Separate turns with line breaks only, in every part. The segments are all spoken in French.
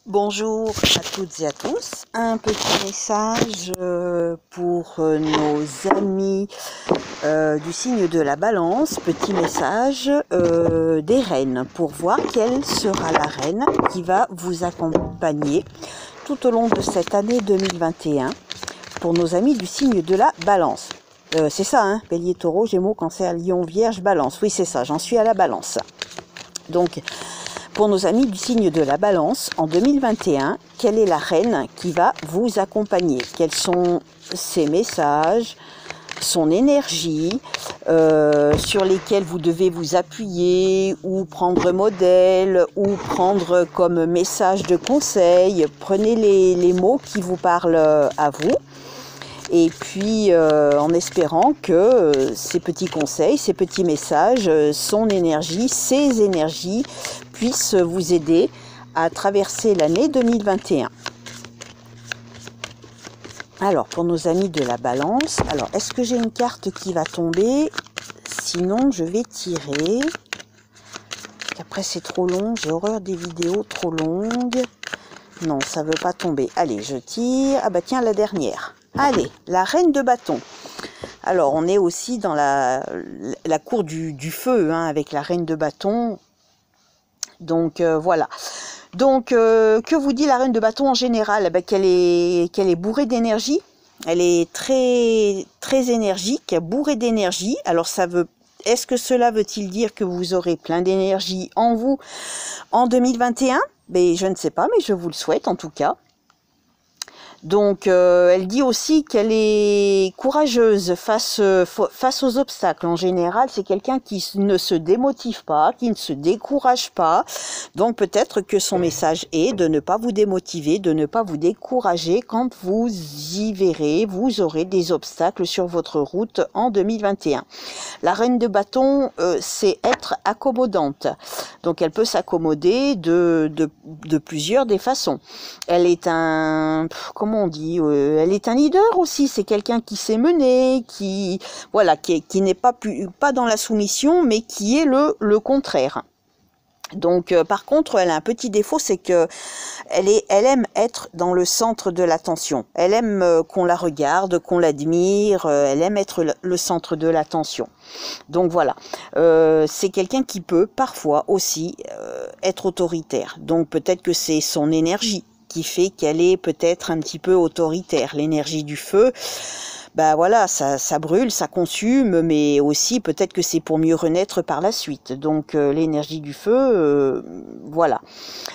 Bonjour à toutes et à tous, un petit message pour nos amis du signe de la balance, petit message des reines pour voir quelle sera la reine qui va vous accompagner tout au long de cette année 2021 pour nos amis du signe de la balance. C'est ça, hein, Bélier, Taureau, Gémeaux, Cancer, Lion, Vierge, Balance, oui c'est ça, j'en suis à la balance. Donc, pour nos amis du signe de la balance, en 2021, quelle est la reine qui va vous accompagner? Quels sont ses messages, son énergie, sur lesquels vous devez vous appuyer ou prendre modèle ou prendre comme message de conseil? Prenez les mots qui vous parlent à vous. Et puis, en espérant que ces petits conseils, ces petits messages, son énergie, ses énergies puissent vous aider à traverser l'année 2021. Alors, pour nos amis de la balance, alors, est-ce que j'ai une carte qui va tomber? Sinon, je vais tirer. Après, c'est trop long. J'ai horreur des vidéos trop longues. Non, ça ne veut pas tomber. Allez, je tire. Ah bah tiens, la dernière. Allez, la reine de bâton. Alors, on est aussi dans la cour du feu, hein, avec la reine de bâton. Donc, voilà. Donc, que vous dit la reine de bâton en général? Ben, qu'elle est bourrée d'énergie. Elle est très, très énergique, bourrée d'énergie. Alors, est-ce que cela veut-il dire que vous aurez plein d'énergie en vous en 2021? Ben, je ne sais pas, mais je vous le souhaite en tout cas. Donc, elle dit aussi qu'elle est courageuse face aux obstacles. En général, c'est quelqu'un qui ne se démotive pas, qui ne se décourage pas. Donc, peut-être que son message est de ne pas vous démotiver, de ne pas vous décourager quand vous y verrez, vous aurez des obstacles sur votre route en 2021. La reine de bâton, c'est être accommodante. Donc, elle peut s'accommoder de plusieurs des façons. Elle est comment on dit, elle est un leader aussi, c'est quelqu'un qui sait mener, qui n'est pas dans la soumission, mais qui est le contraire. Donc, par contre, elle a un petit défaut, c'est que elle aime être dans le centre de l'attention. Elle aime qu'on la regarde, qu'on l'admire, elle aime être le centre de l'attention. Donc voilà, c'est quelqu'un qui peut parfois aussi être autoritaire. Donc peut-être que c'est son énergie qui fait qu'elle est peut-être un petit peu autoritaire. L'énergie du feu, ben voilà, ça brûle, ça consume, mais aussi peut-être que c'est pour mieux renaître par la suite. Donc l'énergie du feu, voilà.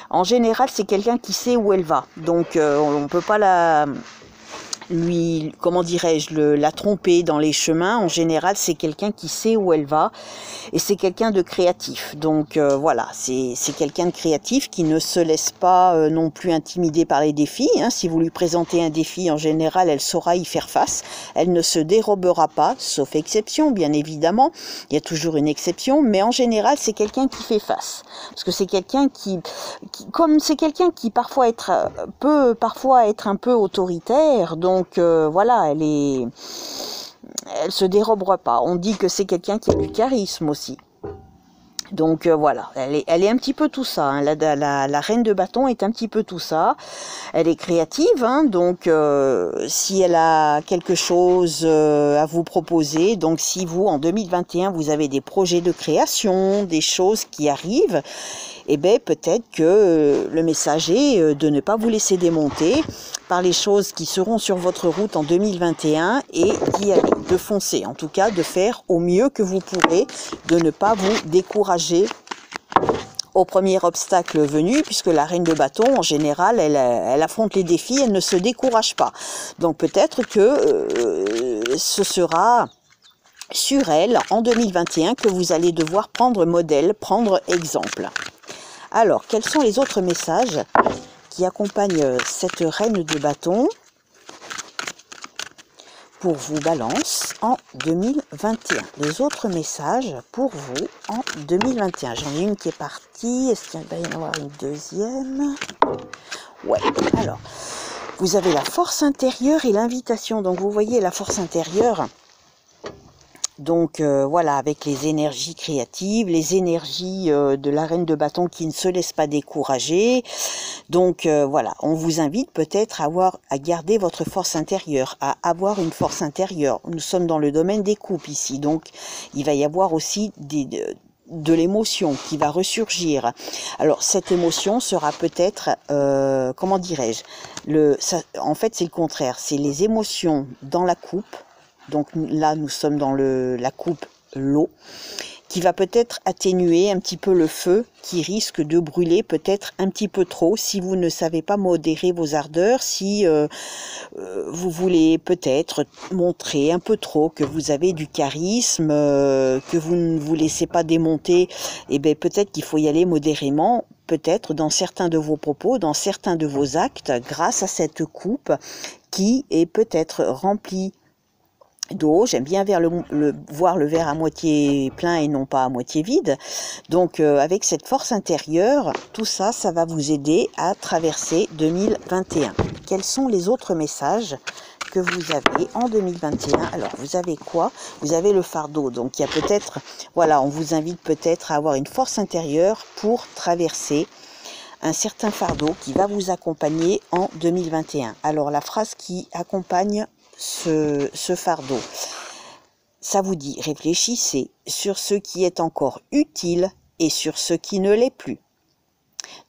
En général, c'est quelqu'un qui sait où elle va. Donc on ne peut pas comment dirais-je, la tromper dans les chemins. En général, c'est quelqu'un qui sait où elle va et c'est quelqu'un de créatif. Donc voilà, c'est quelqu'un de créatif qui ne se laisse pas non plus intimider par les défis. Hein. Si vous lui présentez un défi, en général, elle saura y faire face. Elle ne se dérobera pas, sauf exception, bien évidemment. Il y a toujours une exception, mais en général, c'est quelqu'un qui fait face. Parce que c'est quelqu'un comme c'est quelqu'un qui peut parfois être un peu autoritaire, donc voilà, elle se dérobera pas. On dit que c'est quelqu'un qui a du charisme aussi. Donc voilà, elle est un petit peu tout ça, hein. La reine de bâton est un petit peu tout ça. Elle est créative, hein, donc si elle a quelque chose à vous proposer, donc si vous, en 2021, vous avez des projets de création, des choses qui arrivent, eh bien peut-être que le message est de ne pas vous laisser démonter par les choses qui seront sur votre route en 2021 et d'y aller, de foncer, en tout cas de faire au mieux que vous pourrez, de ne pas vous décourager au premier obstacle venu, puisque la reine de bâton, en général, elle affronte les défis, elle ne se décourage pas. Donc peut-être que ce sera sur elle, en 2021, que vous allez devoir prendre modèle, prendre exemple. Alors, quels sont les autres messages qui accompagnent cette reine de bâton pour vous, Balance, en 2021? Les autres messages pour vous en 2021. J'en ai une qui est partie. Est-ce qu'il va y en avoir une deuxième? Ouais, alors, vous avez la force intérieure et l'invitation. Donc, vous voyez la force intérieure. Donc voilà, avec les énergies créatives, les énergies de la reine de bâton qui ne se laisse pas décourager. Donc voilà, on vous invite peut-être à garder votre force intérieure, à avoir une force intérieure. Nous sommes dans le domaine des couples ici, donc il va y avoir aussi de l'émotion qui va ressurgir. Alors cette émotion sera peut-être, comment dirais-je, en fait c'est le contraire, c'est les émotions dans la coupe. Donc là, nous sommes dans la coupe l'eau, qui va peut-être atténuer un petit peu le feu, qui risque de brûler peut-être un petit peu trop si vous ne savez pas modérer vos ardeurs, si vous voulez peut-être montrer un peu trop que vous avez du charisme, que vous ne vous laissez pas démonter, et bien peut-être qu'il faut y aller modérément, peut-être dans certains de vos propos, dans certains de vos actes, grâce à cette coupe qui est peut-être remplie d'eau. J'aime bien voir le verre à moitié plein et non pas à moitié vide. Donc avec cette force intérieure, tout ça, ça va vous aider à traverser 2021. Quels sont les autres messages que vous avez en 2021? Alors vous avez quoi? Vous avez le fardeau. Donc il y a peut-être, voilà, on vous invite peut-être à avoir une force intérieure pour traverser un certain fardeau qui va vous accompagner en 2021. Alors la phrase qui accompagne ce fardeau, ça vous dit: réfléchissez sur ce qui est encore utile et sur ce qui ne l'est plus.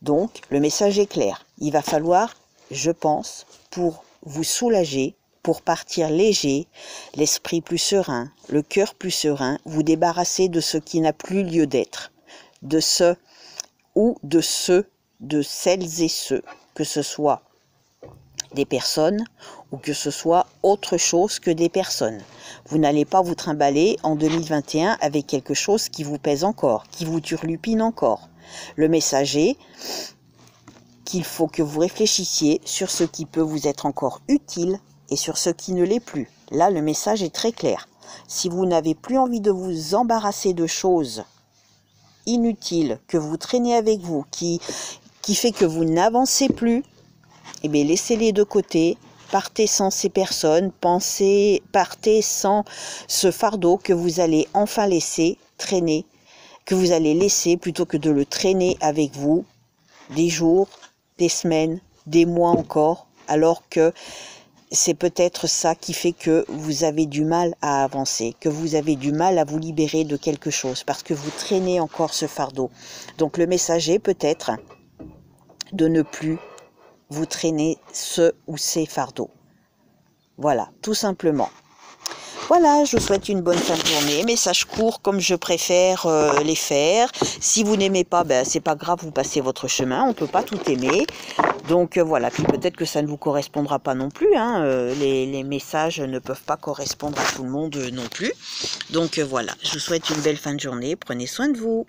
Donc le message est clair, il va falloir, je pense, pour vous soulager, pour partir léger, l'esprit plus serein, le cœur plus serein, vous débarrasser de ce qui n'a plus lieu d'être, de celles et ceux, que ce soit des personnes ou que ce soit autre chose que des personnes. Vous n'allez pas vous trimballer en 2021 avec quelque chose qui vous pèse encore, qui vous turlupine encore. Le message est qu'il faut que vous réfléchissiez sur ce qui peut vous être encore utile et sur ce qui ne l'est plus. Là, le message est très clair. Si vous n'avez plus envie de vous embarrasser de choses inutiles que vous traînez avec vous, qui fait que vous n'avancez plus, eh bien, laissez-les de côté, partez sans ces personnes, partez sans ce fardeau que vous allez enfin laisser traîner, que vous allez laisser plutôt que de le traîner avec vous des jours, des semaines, des mois encore, alors que c'est peut-être ça qui fait que vous avez du mal à avancer, que vous avez du mal à vous libérer de quelque chose, parce que vous traînez encore ce fardeau. Donc le message est peut-être de ne plus vous traînez ce ou ces fardeaux. Voilà, tout simplement. Voilà, je vous souhaite une bonne fin de journée. Message court comme je préfère les faire. Si vous n'aimez pas, ben, c'est pas grave, vous passez votre chemin. On ne peut pas tout aimer. Donc voilà, puis peut-être que ça ne vous correspondra pas non plus. Hein. Les messages ne peuvent pas correspondre à tout le monde non plus. Donc voilà, je vous souhaite une belle fin de journée. Prenez soin de vous.